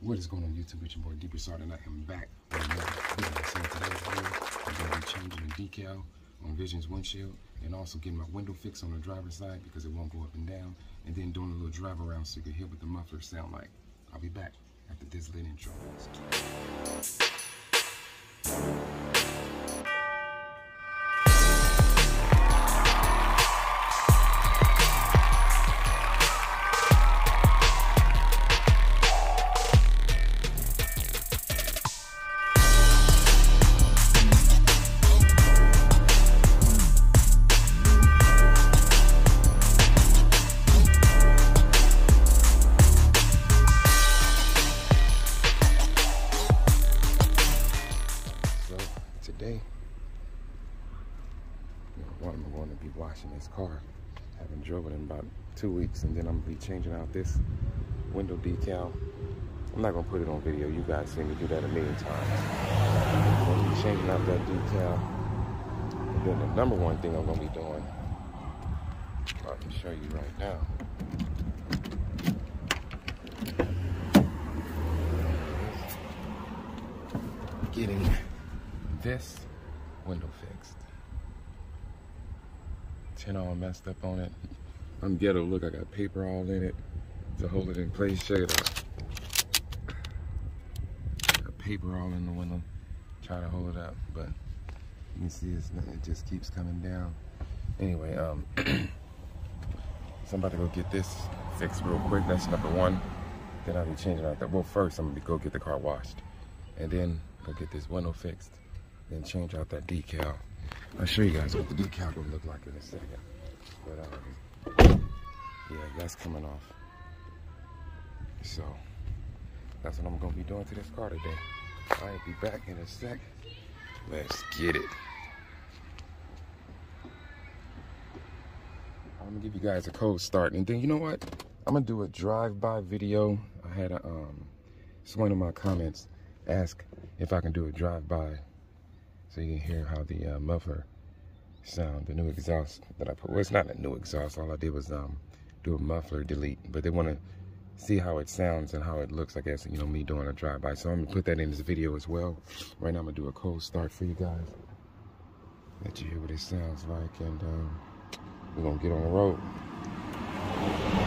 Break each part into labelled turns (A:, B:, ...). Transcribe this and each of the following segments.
A: What is going on YouTube? It's your boy Deeper Salt, and I am back with another video. So today's video, I'm going to be changing the decal on Vision's windshield and also getting my window fixed on the driver's side because it won't go up and down, and then doing a little drive around so you can hear what the mufflers sound like. I'll be back after this little intro. Today, I'm going to be washing this car. I haven't driven in about 2 weeks, and then I'm going to be changing out this window decal. I'm not going to put it on video. You guys see me do that a million times. I'm going to be changing out that decal. And then the number one thing I'm going to be doing, I can show you right now. Getting this window fixed. Tint all messed up on it. I'm ghetto. Look, I got paper all in it to hold it in place. Check it out. Got paper all in the window. Trying to hold it up, but you can see it just keeps coming down. Anyway, so I'm about to go get this fixed real quick. That's number one. Then I'll be changing out that. Well, first I'm gonna go get the car washed, and then go get this window fixed. Then change out that decal. I'll show you guys what the decal will look like in a second. But yeah, that's coming off. So that's what I'm gonna be doing to this car today. I'll be back in a sec. Let's get it. I'm gonna give you guys a cold start, and then you know what? I'm gonna do a drive-by video. I had someone in my comments ask if I can do a drive-by so you can hear how the muffler sound, the new exhaust that I put. Well, it's not a new exhaust. All I did was do a muffler delete, but they want to see how it sounds and how it looks, I guess, you know, me doing a drive-by. So I'm gonna put that in this video as well. Right now I'm gonna do a cold start for you guys. Let you hear what it sounds like, and we're gonna get on the road.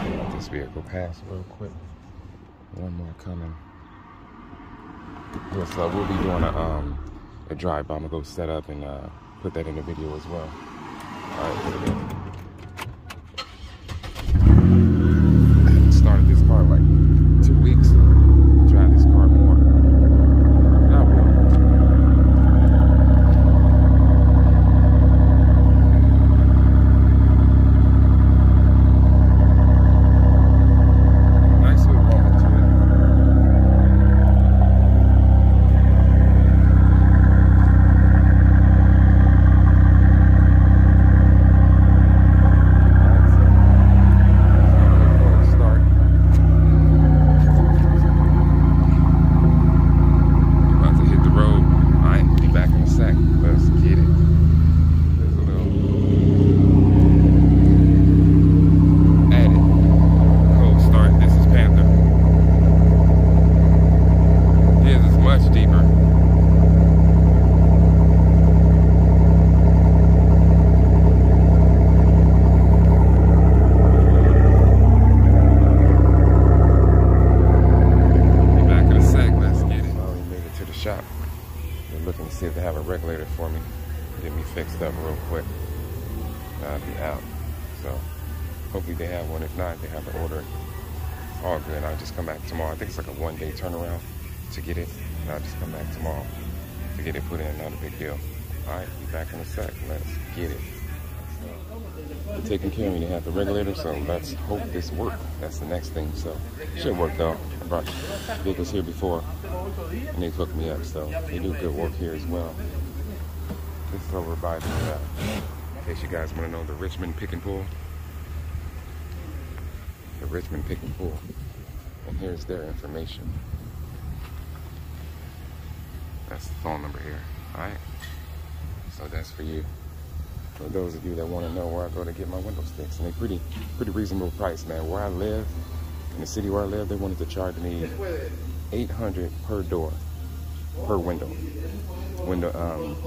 A: Let this vehicle pass real quick. One more coming. Yes, we'll be doing a drive-by. I'm gonna go set up and put that in the video as well. All right, put it in. I haven't started this car in like 2 weeks. Drive this car more. Not really. Nice little moment to it. Shop. They're looking to see if they have a regulator for me. Get me fixed up real quick. I'll be out. So hopefully they have one. If not, they have to order it. All good. I'll just come back tomorrow. I think it's like a 1-day turnaround to get it. And I'll just come back tomorrow to get it put in. Not a big deal. Alright, be back in a sec. Let's get it. They're taking care of me. They have the regulator, so let's hope this works. That's the next thing. So should work though. I brought vehicles here before and they've hooked me up, so they do good work here as well. This is over by the, in case you guys want to know, the Richmond Pick and Pull. The Richmond Pick and Pull. And here's their information. That's the phone number here. Alright? So that's for you. For those of you that want to know where I go to get my windows fixed. And they're pretty reasonable price, man. Where I live, in the city where I live, they wanted to charge me $800 per door, per window.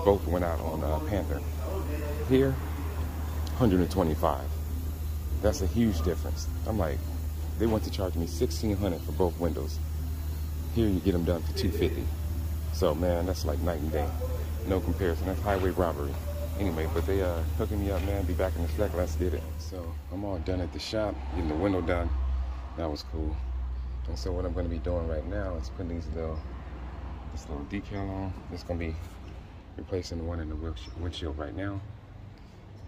A: Both went out on Panther. Here, $125. That's a huge difference. I'm like, they want to charge me $1,600 for both windows. Here you get them done for $250. So man, that's like night and day. No comparison. That's highway robbery. Anyway, but they hooking me up, man. Be back in a sec. Let's get it. So I'm all done at the shop, getting the window done. That was cool. And so what I'm going to be doing right now is putting this little decal on. It's going to be replacing the one in the windshield right now.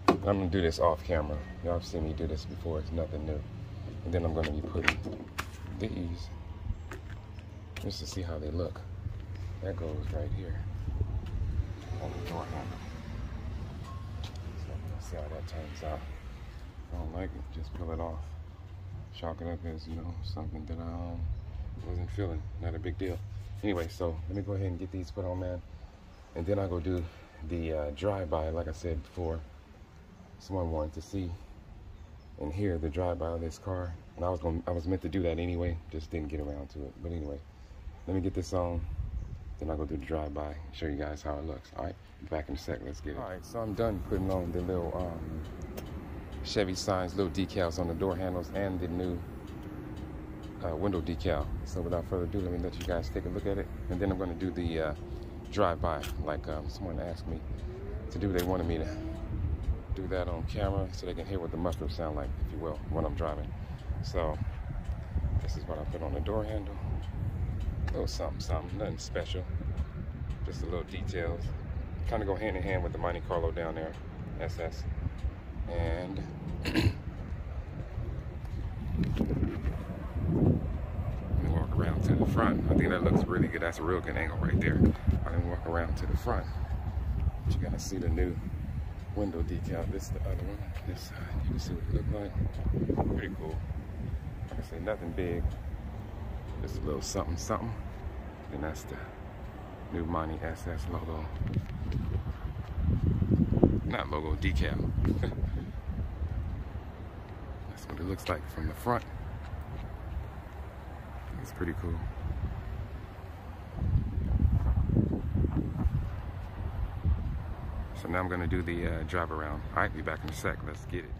A: I'm going to do this off camera. Y'all have seen me do this before. It's nothing new. And then I'm going to be putting these just to see how they look. That goes right here on the door handle. So let's see how that turns out. If I don't like it, just peel it off. Chalk it up as, you know, something that I wasn't feeling. Not a big deal. Anyway, so let me go ahead and get these put on, man. And then I'll go do the drive-by, like I said before. Someone wanted to see and hear the drive-by of this car. And I was meant to do that anyway, just didn't get around to it. But anyway, let me get this on. Then I'll go do the drive-by and show you guys how it looks. All right, back in a sec, let's get it. All right, so I'm done putting on the little Chevy signs, little decals on the door handles and the new window decal. So without further ado, let me let you guys take a look at it. And then I'm gonna do the drive-by, like someone asked me to do. They wanted me to do that on camera so they can hear what the mufflers sound like, if you will, when I'm driving. So this is what I put on the door handle. A little something, nothing special. Just a little details. Kind of go hand in hand with the Monte Carlo down there, SS. And let me walk around to the front. I think that looks really good. That's a real good angle right there. I can walk around to the front. But you gotta see the new window decal. This is the other one. This side. You can see what it looks like. Pretty cool. Like I say, nothing big. Just a little something. And that's the new Monte SS logo. Not logo, decal. That's what it looks like from the front. It's pretty cool. So now I'm gonna do the drive around. All right, be back in a sec. Let's get it.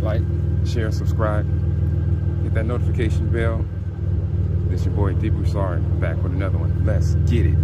A: Like, share, subscribe, hit that notification bell. This your boy D. Broussard, back with another one. Let's get it.